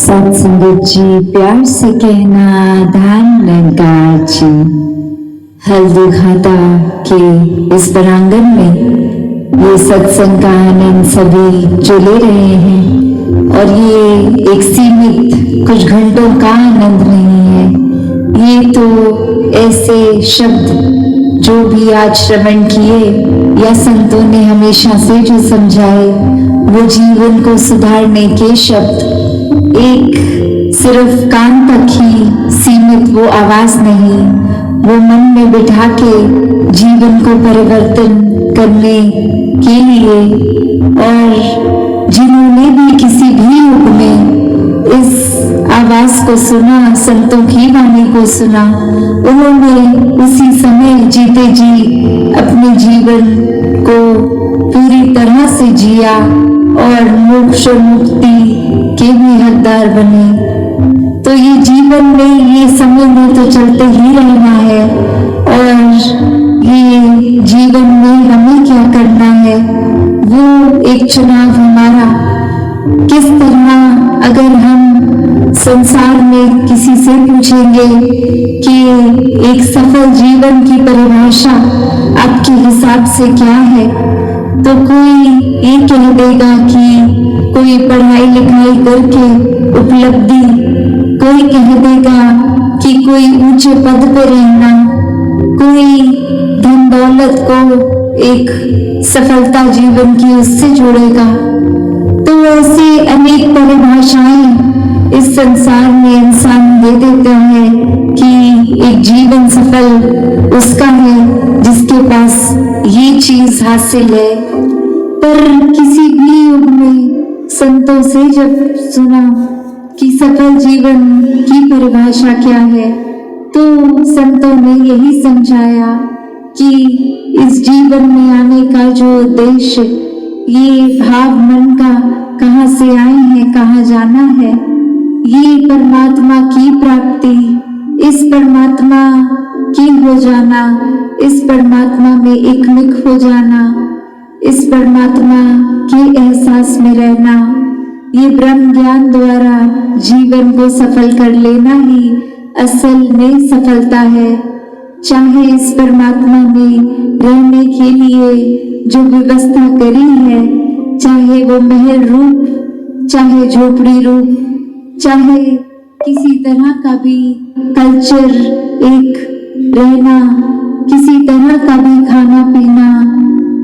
सत्संगत जी प्यार से कहना धान अलंकार जी। हल्दी घाटा के इस प्रांगण में ये सत्संग का आनंद सभी जो ले रहे हैं और ये एक सीमित कुछ घंटों का आनंद नहीं है। ये तो ऐसे शब्द जो भी आज श्रवण किए या संतों ने हमेशा से जो समझाए वो जीवन को सुधारने के शब्द, एक सिर्फ कान तक ही सीमित वो आवाज नहीं, वो मन में बिठा के जीवन को परिवर्तन करने के लिए। और जिन्होंने भी किसी भी युग में इस आवाज को सुना, संतों की वाणी को सुना, उन्होंने उसी समय जीते जी अपने जीवन को पूरी तरह से जिया और मोक्ष और मुक्ति के भी हकदार बने। तो ये जीवन में ये समय में तो चलते ही रहना है और ये जीवन में हमें क्या करना है वो एक चुनाव हमारा। किस तरह अगर हम संसार में किसी से पूछेंगे कि एक सफल जीवन की परिभाषा आपके हिसाब से क्या है, तो कोई ये कह देगा कि कोई पढ़ाई लिखाई करके उपलब्धि, कोई कह देगा कि कोई ऊंचे पद पर रहना, कोई धन दौलत को एक सफलता जीवन की उससे जोड़ेगा। तो ऐसे अनेक परिभाषाएं इस संसार में इंसान दे देता है कि एक जीवन सफल उसका है जिसके पास ये चीज हासिल है। पर किसी भी युग में संतों से जब सुना कि सफल जीवन की परिभाषा क्या है, तो संतों ने यही समझाया कि इस जीवन में आने का जो उद्देश्य, ये भाव मन का कहाँ से आए हैं, कहाँ जाना है, ये परमात्मा की प्राप्ति, इस परमात्मा की हो जाना, इस परमात्मा में एकमिक हो जाना, इस परमात्मा के एहसास में रहना, ये ब्रह्म ज्ञान द्वारा जीवन को सफल कर लेना ही असल में सफलता है। चाहे इस परमात्मा में रहने के लिए जो व्यवस्था करी है, चाहे वो महल रूप, चाहे झोपड़ी रूप, चाहे किसी तरह का भी कल्चर एक रहना, किसी तरह का भी खाना पीना,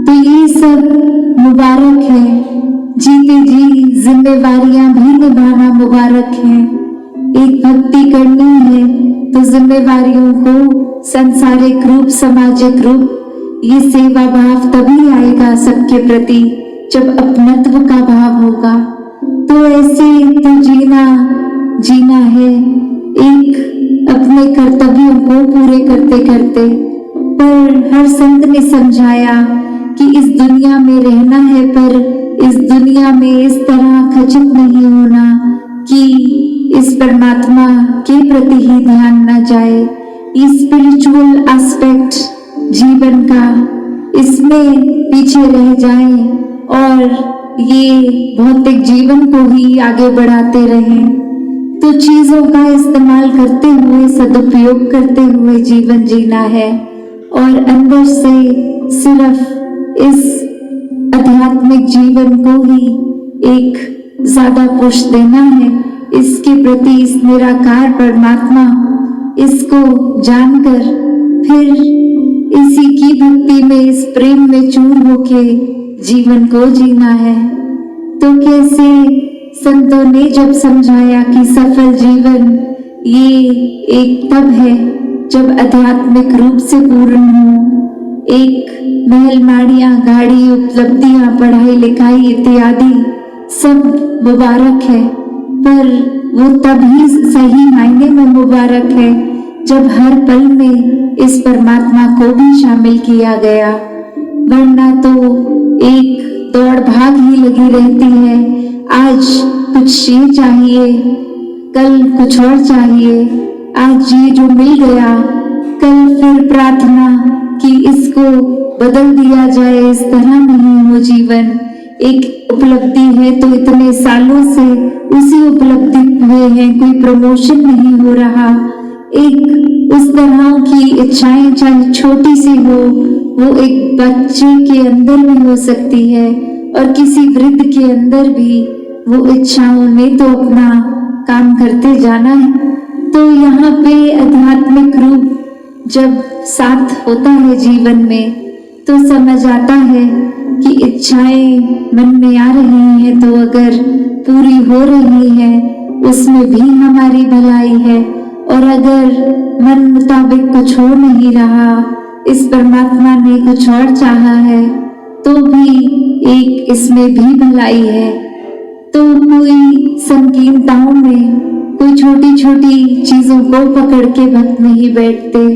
तो ये सब मुबारक है। जीते जी जिम्मेवारियां भी निभाना मुबारक है। एक भक्ति करनी है तो जिम्मेवारियों को सांसारिक रूप, सामाजिक रूप, ये सेवा भाव तभी आएगा सबके प्रति जब अपनत्व का भाव होगा। तो ऐसे तो जीना है एक अपने कर्तव्यों को पूरे करते करते। पर हर संत ने समझाया कि इस दुनिया में रहना है, पर इस दुनिया में इस तरह खचित नहीं होना कि इस परमात्मा के प्रति ही ध्यान न जाए। ये स्पिरिचुअल एस्पेक्ट जीवन का, इसमें पीछे रह जाए और ये भौतिक जीवन को ही आगे बढ़ाते रहें। तो चीजों का इस्तेमाल करते हुए, सदुपयोग करते हुए जीवन जीना है और अंदर से सिर्फ इस आध्यात्मिक जीवन को ही एक ज्यादा पुश देना है। इसके प्रति, इस निराकार परमात्मा, इसको जानकर फिर इसी की भक्ति में, इस प्रेम में चूर होके जीवन को जीना है। तो कैसे संतों ने जब समझाया कि सफल जीवन ये एक तब है जब आध्यात्मिक रूप से पूर्ण हो, एक महल माड़ियां, गाड़ी, उपलब्धियां, पढ़ाई लिखाई इत्यादि सब मुबारक है, पर वो तभी सही मायने में मुबारक है जब हर पल में इस परमात्मा को भी शामिल किया गया। वरना तो एक दौड़ भाग ही लगी रहती है। आज कुछ ये चाहिए, कल कुछ और चाहिए, आज ये जो मिल गया, कल फिर प्रार्थना कि इसको बदल दिया जाए। इस तरह नहीं हो जीवन। एक उपलब्धि है तो इतने सालों से उसी उपलब्धि में है, कोई प्रमोशन नहीं हो रहा। एक उस तरह की इच्छाएं चाहे छोटी सी हो, वो एक बच्चे के अंदर भी हो सकती है और किसी वृद्ध के अंदर भी वो इच्छाओं ने तो अपना काम करते जाना है। तो यहाँ पे आध्यात्मिक रूप जब साथ होता है जीवन में तो समझ आता है कि इच्छाएं मन में आ रही हैं तो अगर पूरी हो रही है उसमें भी हमारी भलाई है, और अगर मन मुताबिक कुछ हो नहीं रहा, इस परमात्मा ने कुछ और चाहा है तो भी एक इसमें भी भलाई है। तो कोई संकीर्णताओं में कोई छोटी छोटी चीजों को पकड़ के भक्त नहीं बैठते।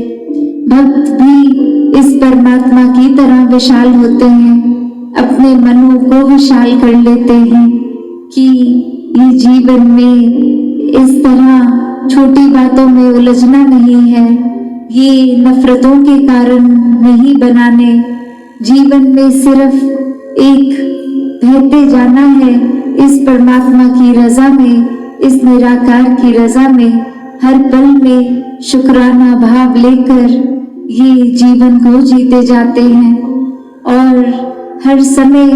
भक्त भी इस परमात्मा की तरह विशाल होते हैं, अपने मनों को विशाल कर लेते हैं कि ये जीवन में इस तरह छोटी बातों में उलझना नहीं है, ये नफरतों के कारण नहीं बनाने। जीवन में सिर्फ एक बहते जाना है इस परमात्मा की रजा में, इस निराकार की रजा में, हर पल में शुक्राना भाव लेकर ये जीवन को जीते जाते हैं। और हर समय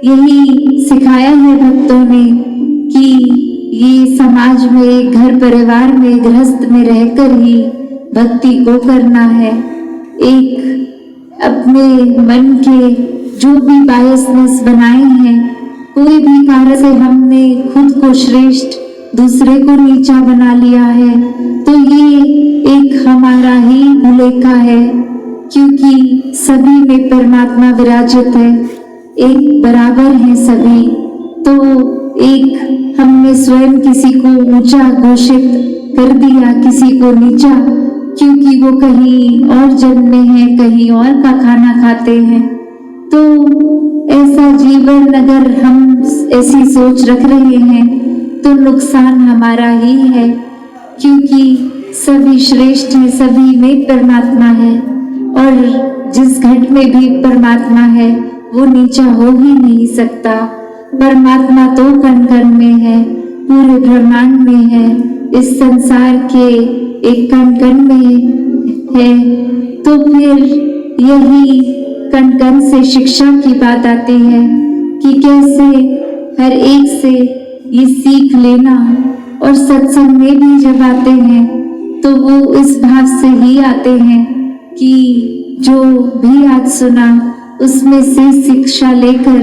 यही सिखाया है भक्तों ने कि ये समाज में, घर परिवार में, गृहस्थ में रहकर ही भक्ति को करना है। एक अपने मन के जो भी बायसनेस बनाए हैं, कोई भी कार्य से हमने खुद को श्रेष्ठ, दूसरे को नीचा बना लिया है, तो ये एक हमारा ही भुलेखा है, क्योंकि सभी में परमात्मा विराजित है, एक बराबर हैं सभी। तो एक हमने स्वयं किसी को ऊंचा घोषित कर दिया, किसी को नीचा, क्योंकि वो कहीं और जन्मे हैं, कहीं और का खाना खाते हैं। तो ऐसा जीवन अगर हम ऐसी सोच रख रहे हैं तो नुकसान हमारा ही है, क्योंकि सभी श्रेष्ठ है, सभी में परमात्मा है, और जिस घट में भी परमात्मा है वो नीचा हो ही नहीं सकता। परमात्मा तो कण कण में है, पूरे ब्रह्मांड में है, इस संसार के एक कण कण में है। तो फिर यही कण कण से शिक्षा की बात आती है कि कैसे हर एक से ये सीख लेना, और सत्संग में भी जब आते हैं तो वो इस भाव से ही आते हैं कि जो भी आज सुना उसमें से शिक्षा लेकर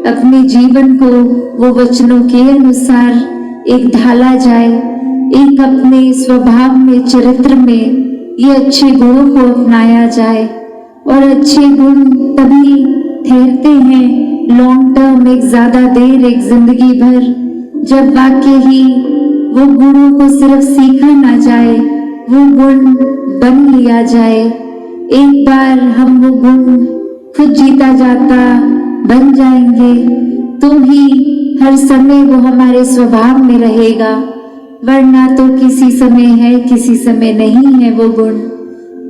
अपने जीवन को वो वचनों के अनुसार एक ढाला जाए, एक अपने स्वभाव में, चरित्र में ये अच्छे गुणों को अपनाया जाए। और अच्छे गुण तभी ठहरते हैं लॉन्ग टर्म, एक ज्यादा देर, एक जिंदगी भर, जब वाकई ही वो गुणों को सिर्फ सीखा ना जाए, वो गुण बन लिया जाए। एक बार हम वो गुण खुद जीता जाता बन जाएंगे तो ही हर समय वो हमारे स्वभाव में रहेगा, वरना तो किसी समय है, किसी समय नहीं है वो गुण।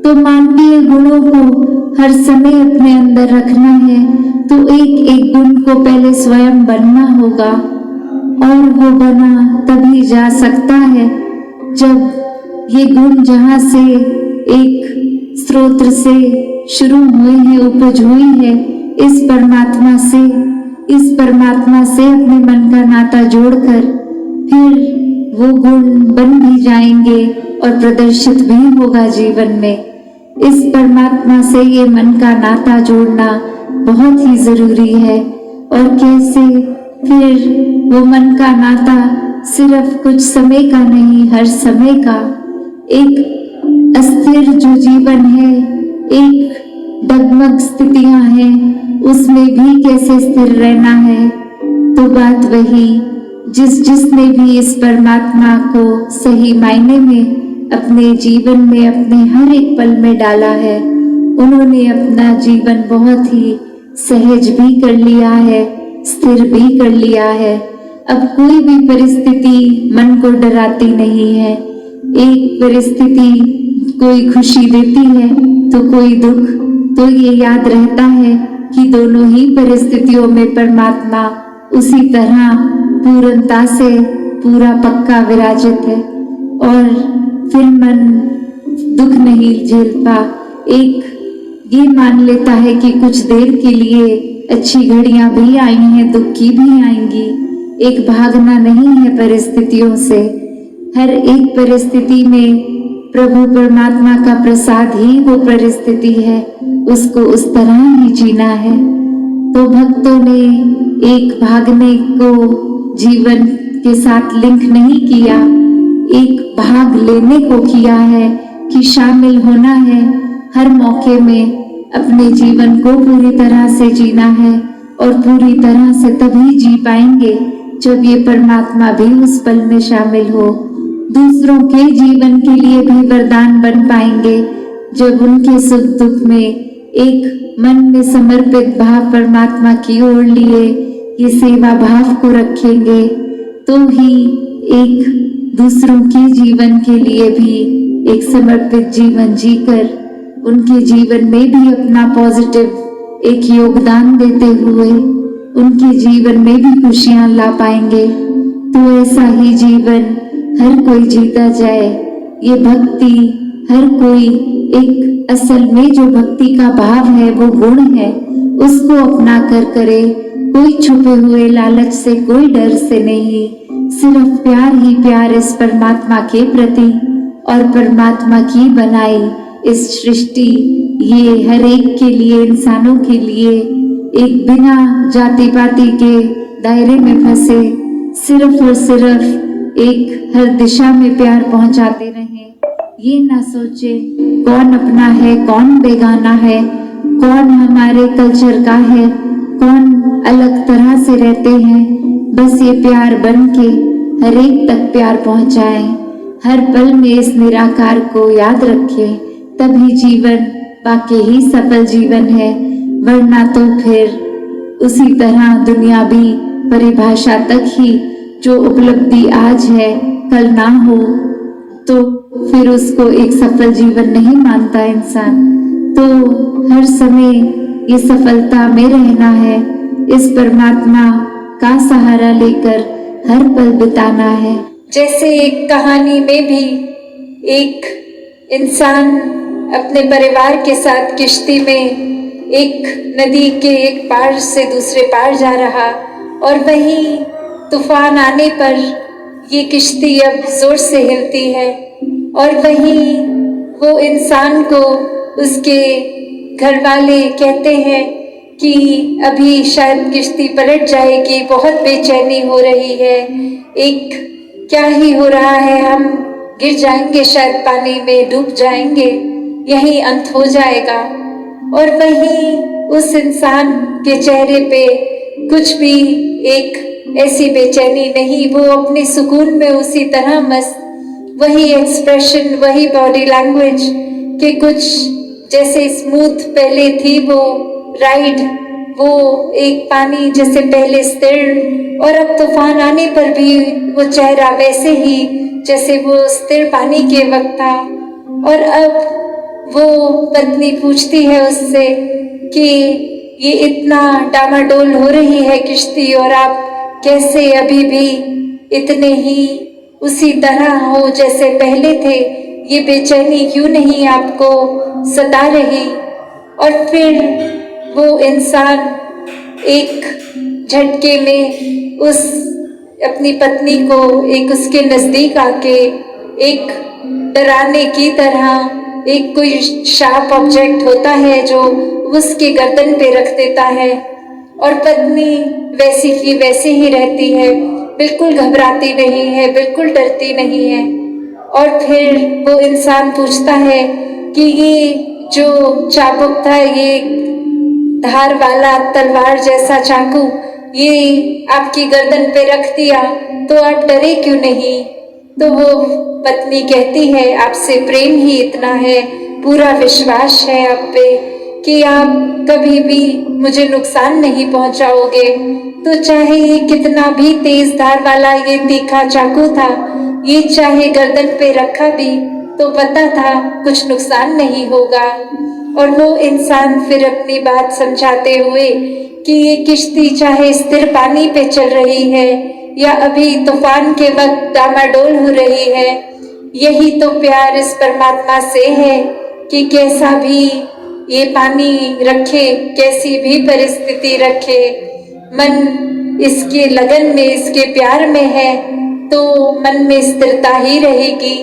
तो मानवीय गुणों को हर समय अपने अंदर रखना है तो एक एक गुण को पहले स्वयं बनना होगा, और वो बना तभी जा सकता है जब ये गुण जहाँ से एक स्रोत से शुरू हुए हैं, उपज हुई है, इस परमात्मा से अपने मन का नाता जोड़कर फिर वो गुण बन भी जाएंगे और प्रदर्शित भी होगा जीवन में। इस परमात्मा से ये मन का नाता जोड़ना बहुत ही जरूरी है। और कैसे फिर वो मन का नाता सिर्फ कुछ समय का नहीं, हर समय का एक अस्थिर जो जीवन है, एक डगमग स्थितियां हैं, उसमें भी कैसे स्थिर रहना है। तो बात वही, जिसने भी इस परमात्मा को सही मायने में अपने जीवन में, अपने हर एक पल में डाला है, उन्होंने अपना जीवन बहुत ही सहज भी कर लिया है, स्थिर भी कर लिया है। अब कोई भी परिस्थिति मन को डराती नहीं है। एक परिस्थिति कोई खुशी देती है तो कोई दुख, तो ये याद रहता है कि दोनों ही परिस्थितियों में परमात्मा उसी तरह पूर्णता से पूरा पक्का विराजित है। और फिर मन दुख नहीं झेलता, एक ये मान लेता है कि कुछ देर के लिए अच्छी घड़ियां भी आई हैं, दुख की भी आएंगी। एक भागना नहीं है परिस्थितियों से, हर एक परिस्थिति में प्रभु परमात्मा का प्रसाद ही वो परिस्थिति है, उसको उस तरह ही जीना है। तो भक्तों ने एक भागने को जीवन के साथ लिंक नहीं किया, एक भाग लेने को किया है कि शामिल होना है, हर मौके में अपने जीवन को पूरी तरह से जीना है। और पूरी तरह से तभी जी पाएंगे जब ये परमात्मा भी उस पल में शामिल हो। दूसरों के जीवन के लिए भी वरदान बन पाएंगे जब उनके सुख दुख में एक मन में समर्पित भाव परमात्मा की ओर लिए ये सेवा भाव को रखेंगे, तो ही एक दूसरों के जीवन के लिए भी एक समर्पित जीवन जीकर उनके जीवन में भी अपना पॉजिटिव एक योगदान देते हुए उनके जीवन में भी खुशियां ला पाएंगे। तो ऐसा ही जीवन हर कोई जीता जाए। ये भक्ति हर कोई एक असल में जो भक्ति का भाव है वो गुण है, उसको अपना कर करे, कोई छुपे हुए लालच से, कोई डर से नहीं, सिर्फ प्यार ही प्यार इस परमात्मा के प्रति और परमात्मा की बनाई इस सृष्टि, ये हर एक के लिए, इंसानों के लिए एक बिना जाति पाति के दायरे में फंसे सिर्फ और सिर्फ एक हर दिशा में प्यार पहुंचाते रहें। ये ना सोचे कौन अपना है, कौन बेगाना है, कौन हमारे कल्चर का है, कौन अलग तरह से रहते हैं। बस ये प्यार बन के हर एक तक प्यार पहुंचाएं, हर पल में इस निराकार को याद रखें, तभी जीवन वाकई ही सफल जीवन है। वरना तो फिर उसी तरह दुनियावी परिभाषा तक ही जो उपलब्धि आज है कल ना हो, तो फिर उसको एक सफल जीवन नहीं मानता इंसान। तो हर समय ये सफलता में रहना है, इस परमात्मा का सहारा लेकर हर पल बिताना है। जैसे एक कहानी में भी एक इंसान अपने परिवार के साथ किश्ती में एक नदी के एक पार से दूसरे पार जा रहा, और वहीं तूफान आने पर ये किश्ती अब जोर से हिलती है, और वहीं वो इंसान को उसके घर वाले कहते हैं कि अभी शायद किश्ती पलट जाएगी, बहुत बेचैनी हो रही है, एक क्या ही हो रहा है, हम गिर जाएंगे, शायद पानी में डूब जाएंगे, यही अंत हो जाएगा। और वहीं उस इंसान के चेहरे पे कुछ भी एक ऐसी बेचैनी नहीं, वो अपने सुकून में उसी तरह मस्त, वही एक्सप्रेशन, वही बॉडी लैंग्वेज के कुछ जैसे स्मूथ पहले थी वो राइड, वो एक पानी जैसे पहले स्थिर, और अब तूफान आने पर भी वो चेहरा वैसे ही जैसे वो स्थिर पानी के वक्त था। और अब वो पत्नी पूछती है उससे कि ये इतना डामाडोल हो रही है किश्ती, और आप कैसे अभी भी इतने ही उसी तरह हो जैसे पहले थे, ये बेचैनी क्यों नहीं आपको सता रही। और फिर वो इंसान एक झटके में उस अपनी पत्नी को एक उसके नजदीक आके एक डराने की तरह एक कोई शार्प ऑब्जेक्ट होता है जो उसके गर्दन पे रख देता है, और पत्नी वैसी की वैसे ही रहती है, बिल्कुल घबराती नहीं है, बिल्कुल डरती नहीं है। और फिर वो इंसान पूछता है कि ये जो चाबुक था, ये धार वाला तलवार जैसा चाकू, ये आपकी गर्दन पे रख दिया तो आप डरे क्यों नहीं। तो वो पत्नी कहती है आपसे प्रेम ही इतना है, पूरा विश्वास है आप पे कि आप कभी भी मुझे नुकसान नहीं पहुंचाओगे। तो चाहे ये कितना भी तेज धार वाला ये तीखा चाकू था, ये चाहे गर्दन पे रखा भी तो पता था कुछ नुकसान नहीं होगा। और वो इंसान फिर अपनी बात समझाते हुए कि ये किश्ती चाहे स्थिर पानी पे चल रही है या अभी तूफान के वक्त डामाडोल हो रही है, यही तो प्यार इस परमात्मा से है कि कैसा भी ये पानी रखे, कैसी भी परिस्थिति रखे, मन इसके लगन में, इसके प्यार में है तो मन में स्थिरता ही रहेगी,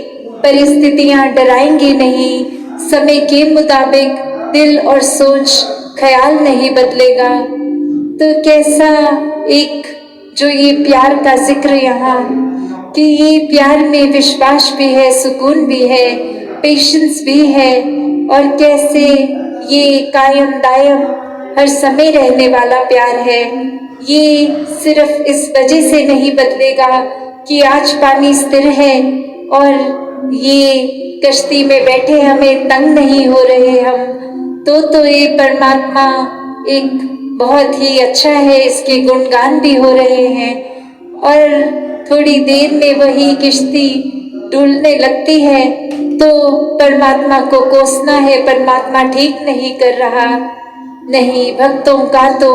परिस्थितियां डराएंगी नहीं, समय के मुताबिक दिल और सोच ख्याल नहीं बदलेगा। तो कैसा एक जो ये प्यार का जिक्र यहाँ कि ये प्यार में विश्वास भी है, सुकून भी है, पेशेंस भी है, और कैसे ये कायम दायम हर समय रहने वाला प्यार है। ये सिर्फ इस वजह से नहीं बदलेगा कि आज पानी स्थिर है और ये कश्ती में बैठे हमें तंग नहीं हो रहे हम, तो ये परमात्मा एक बहुत ही अच्छा है, इसके गुणगान भी हो रहे हैं। और थोड़ी देर में वही किश्ती डूबने लगती है तो परमात्मा को कोसना है, परमात्मा ठीक नहीं कर रहा। नहीं, भक्तों का तो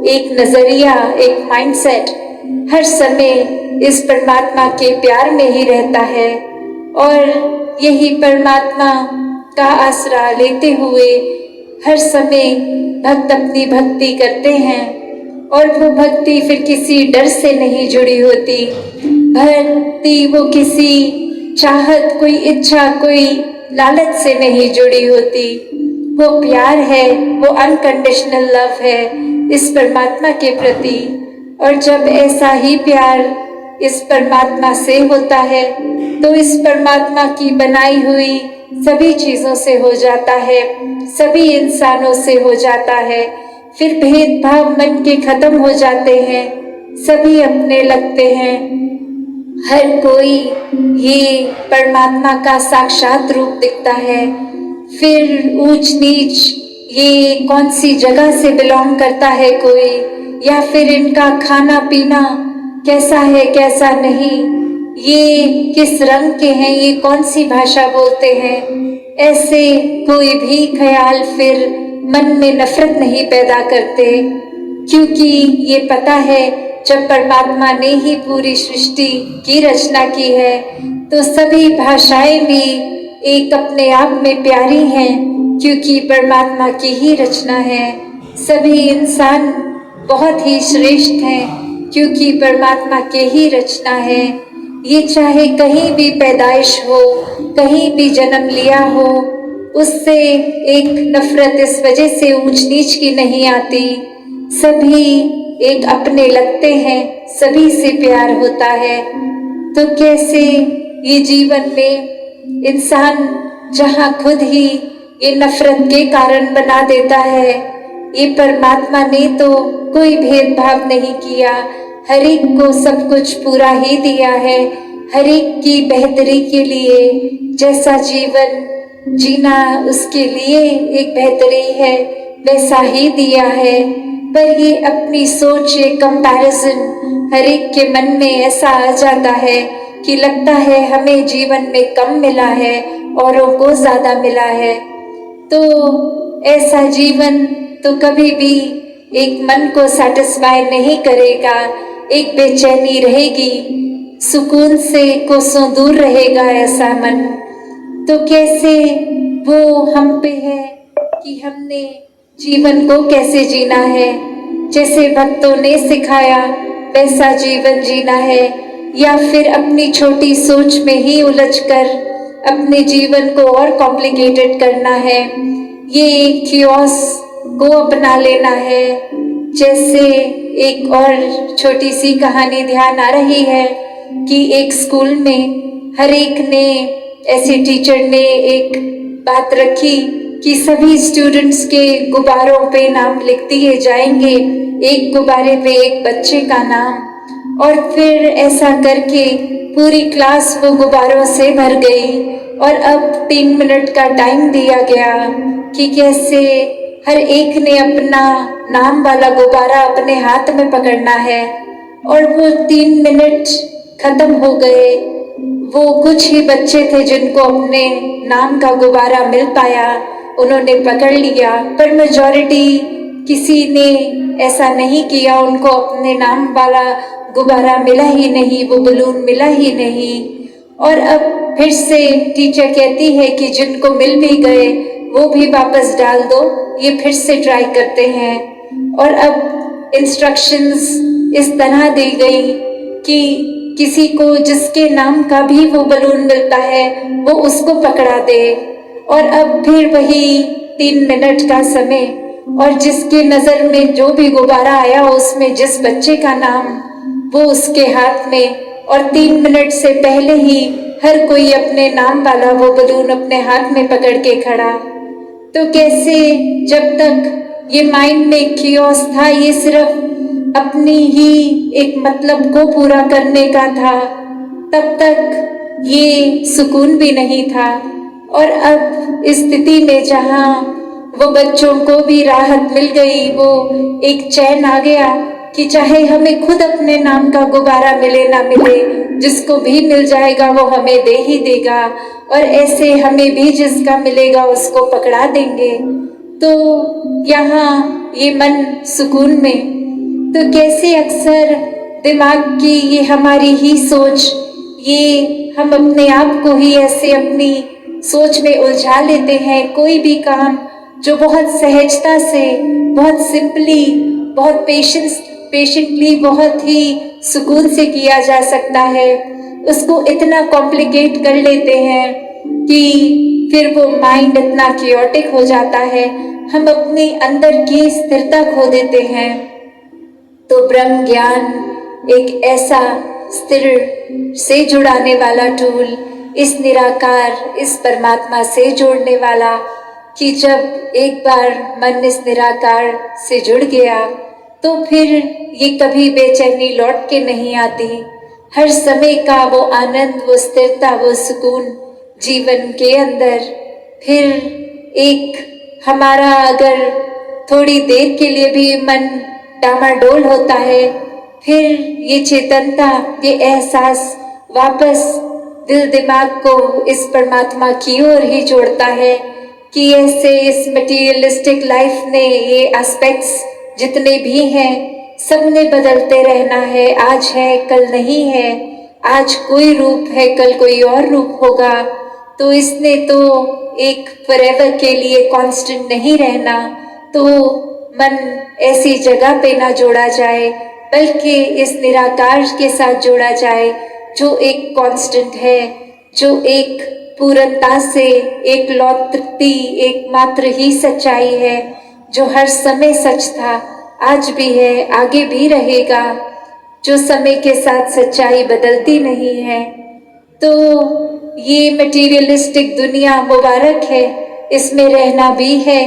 एक नजरिया, एक माइंडसेट हर समय इस परमात्मा के प्यार में ही रहता है और यही परमात्मा का आसरा लेते हुए हर समय भक्त अपनी भक्ति करते हैं और वो भक्ति फिर किसी डर से नहीं जुड़ी होती। भक्ति वो किसी चाहत, कोई इच्छा, कोई लालच से नहीं जुड़ी होती। वो प्यार है, वो अनकंडीशनल लव है इस परमात्मा के प्रति। और जब ऐसा ही प्यार इस परमात्मा से होता है तो इस परमात्मा की बनाई हुई सभी चीजों से हो जाता है, सभी इंसानों से हो जाता है। फिर भेदभाव मन के खत्म हो जाते हैं, सभी अपने लगते हैं। हर कोई ये परमात्मा का साक्षात रूप दिखता है। फिर ऊंच नीच, ये कौन सी जगह से बिलोंग करता है कोई, या फिर इनका खाना पीना कैसा है कैसा नहीं, ये किस रंग के हैं, ये कौन सी भाषा बोलते हैं, ऐसे कोई भी ख्याल फिर मन में नफरत नहीं पैदा करते, क्योंकि ये पता है जब परमात्मा ने ही पूरी सृष्टि की रचना की है तो सभी भाषाएं भी एक अपने आप में प्यारी हैं, क्योंकि परमात्मा की ही रचना है। सभी इंसान बहुत ही श्रेष्ठ हैं क्योंकि परमात्मा के ही रचना है। ये चाहे कहीं भी पैदाइश हो, कहीं भी जन्म लिया हो, उससे एक नफरत इस वजह से ऊंच नीच की नहीं आती। सभी एक अपने लगते हैं, सभी से प्यार होता है। तो कैसे ये जीवन में इंसान जहाँ खुद ही ये नफरत के कारण बना देता है, ये परमात्मा ने तो कोई भेदभाव नहीं किया, हर एक को सब कुछ पूरा ही दिया है, हर एक की बेहतरी के लिए जैसा जीवन जीना उसके लिए एक बेहतरी है वैसा ही दिया है। पर ये अपनी सोच, ये कंपैरिजन हर एक के मन में ऐसा आ जाता है कि लगता है हमें जीवन में कम मिला है, औरों को ज्यादा मिला है। तो ऐसा जीवन तो कभी भी एक मन को सेटिस्फाई नहीं करेगा, एक बेचैनी रहेगी, सुकून से कोसों दूर रहेगा ऐसा मन। तो कैसे वो हम पे है कि हमने जीवन को कैसे जीना है, जैसे भक्तों ने सिखाया वैसा जीवन जीना है, या फिर अपनी छोटी सोच में ही उलझकर अपने जीवन को और कॉम्प्लिकेटेड करना है, ये क्योस को अपना लेना है। जैसे एक और छोटी सी कहानी ध्यान आ रही है कि एक स्कूल में हर एक ने, ऐसे टीचर ने एक बात रखी कि सभी स्टूडेंट्स के गुब्बारों पे नाम लिख दिए जाएंगे, एक गुब्बारे पे एक बच्चे का नाम, और फिर ऐसा करके पूरी क्लास वो गुब्बारों से भर गई। और अब 3 मिनट का टाइम दिया गया कि कैसे हर एक ने अपना नाम वाला गुब्बारा अपने हाथ में पकड़ना है। और वो 3 मिनट खत्म हो गए। वो कुछ ही बच्चे थे जिनको अपने नाम का गुब्बारा मिल पाया, उन्होंने पकड़ लिया, पर मेजॉरिटी किसी ने ऐसा नहीं किया, उनको अपने नाम वाला गुब्बारा मिला ही नहीं, वो बलून मिला ही नहीं। और अब फिर से टीचर कहती है कि जिनको मिल भी गए वो भी वापस डाल दो, ये फिर से ट्राई करते हैं। और अब इंस्ट्रक्शंस इस तरह दी गई कि किसी को जिसके नाम का भी वो बलून मिलता है वो उसको पकड़ा दे। और अब फिर वही 3 मिनट का समय, और जिसके नजर में जो भी गुब्बारा आया उसमें जिस बच्चे का नाम, वो उसके हाथ में। और 3 मिनट से पहले ही हर कोई अपने नाम वाला वो बलून अपने हाथ में पकड़ के खड़ा। तो कैसे जब तक ये माइंड में कियोस था, ये सिर्फ अपनी ही एक मतलब को पूरा करने का था, तब तक ये सुकून भी नहीं था। और अब इस स्थिति में जहाँ वो बच्चों को भी राहत मिल गई, वो एक चैन आ गया कि चाहे हमें खुद अपने नाम का गुब्बारा मिले ना मिले, जिसको भी मिल जाएगा वो हमें दे ही देगा, और ऐसे हमें भी जिसका मिलेगा उसको पकड़ा देंगे। तो यहाँ ये मन सुकून में। तो कैसे अक्सर दिमाग की ये हमारी ही सोच, ये हम अपने आप को ही ऐसे अपनी सोच में उलझा लेते हैं। कोई भी काम जो बहुत सहजता से, बहुत सिंपली, बहुत पेशेंटली, बहुत ही सुकून से किया जा सकता है, उसको इतना कॉम्प्लिकेट कर लेते हैं कि फिर वो माइंड इतना क्योटिक हो जाता है, हम अपने अंदर की स्थिरता खो देते हैं। तो ब्रह्म ज्ञान एक ऐसा स्थिर से जुड़ाने वाला टूल, इस निराकार, इस परमात्मा से जोड़ने वाला, कि जब एक बार मन इस निराकार से जुड़ गया तो फिर ये कभी बेचैनी लौट के नहीं आती। हर समय का वो आनंद, वो स्थिरता, वो सुकून जीवन के अंदर। फिर एक हमारा अगर थोड़ी देर के लिए भी मन डामाडोल होता है, फिर ये चेतनता, ये एहसास वापस दिल दिमाग को इस परमात्मा की ओर ही जोड़ता है कि ऐसे इस मटीरियलिस्टिक लाइफ में ये एस्पेक्ट्स जितने भी हैं, सब ने बदलते रहना है। आज है कल नहीं है, आज कोई रूप है कल कोई और रूप होगा। तो इसने तो एक फॉरएवर के लिए कांस्टेंट नहीं रहना। तो मन ऐसी जगह पे ना जोड़ा जाए, बल्कि इस निराकार के साथ जोड़ा जाए जो एक कांस्टेंट है, जो एक पूर्णता से एक लौटती एकमात्र ही सच्चाई है, जो हर समय सच था, आज भी है, आगे भी रहेगा, जो समय के साथ सच्चाई बदलती नहीं है। तो ये मटीरियलिस्टिक दुनिया मुबारक है, इसमें रहना भी है,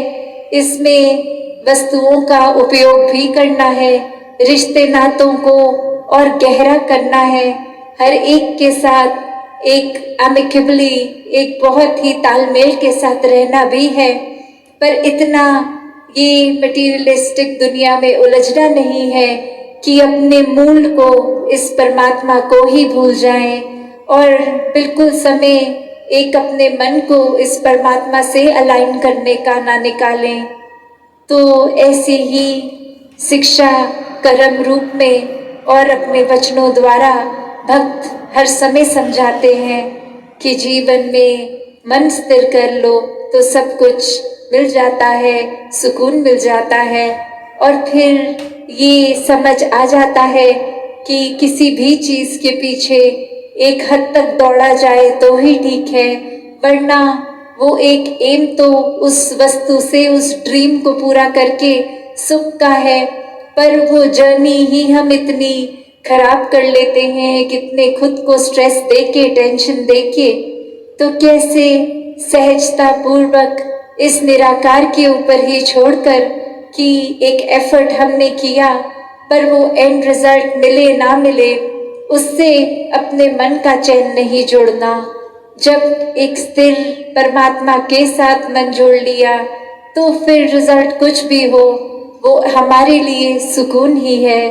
इसमें वस्तुओं का उपयोग भी करना है, रिश्ते नातों को और गहरा करना है, हर एक के साथ एक एमिकेबली, एक बहुत ही तालमेल के साथ रहना भी है। पर इतना ये मटीरियलिस्टिक दुनिया में उलझना नहीं है कि अपने मूल को, इस परमात्मा को ही भूल जाएं, और बिल्कुल समय एक अपने मन को इस परमात्मा से अलाइन करने का ना निकालें। तो ऐसी ही शिक्षा कर्म रूप में और अपने वचनों द्वारा भक्त हर समय समझाते हैं कि जीवन में मन स्थिर कर लो तो सब कुछ मिल जाता है, सुकून मिल जाता है। और फिर ये समझ आ जाता है कि किसी भी चीज़ के पीछे एक हद तक दौड़ा जाए तो ही ठीक है, वरना वो एक एम तो उस वस्तु से, उस ड्रीम को पूरा करके सुख का है, पर वो जर्नी ही हम इतनी खराब कर लेते हैं, कितने खुद को स्ट्रेस देके, टेंशन देके। तो कैसे सहजता पूर्वक इस निराकार के ऊपर ही छोड़कर कि एक एफर्ट हमने किया, पर वो एंड रिजल्ट मिले ना मिले, उससे अपने मन का चैन नहीं जोड़ना। जब एक स्थिर परमात्मा के साथ मन जोड़ लिया तो फिर रिजल्ट कुछ भी हो, वो हमारे लिए सुकून ही है।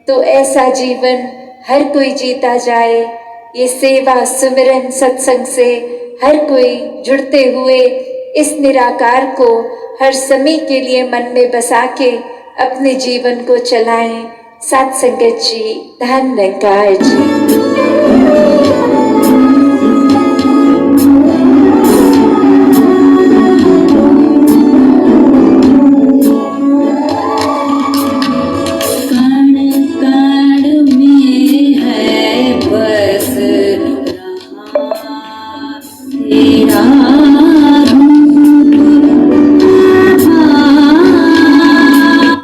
तो ऐसा जीवन हर कोई जीता जाए, ये सेवा सुमिरन सत्संग से हर कोई जुड़ते हुए इस निराकार को हर समय के लिए मन में बसा के अपने जीवन को चलाएं। साथ संगत जी, धन निरंकार जी।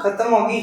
खत्म होगी।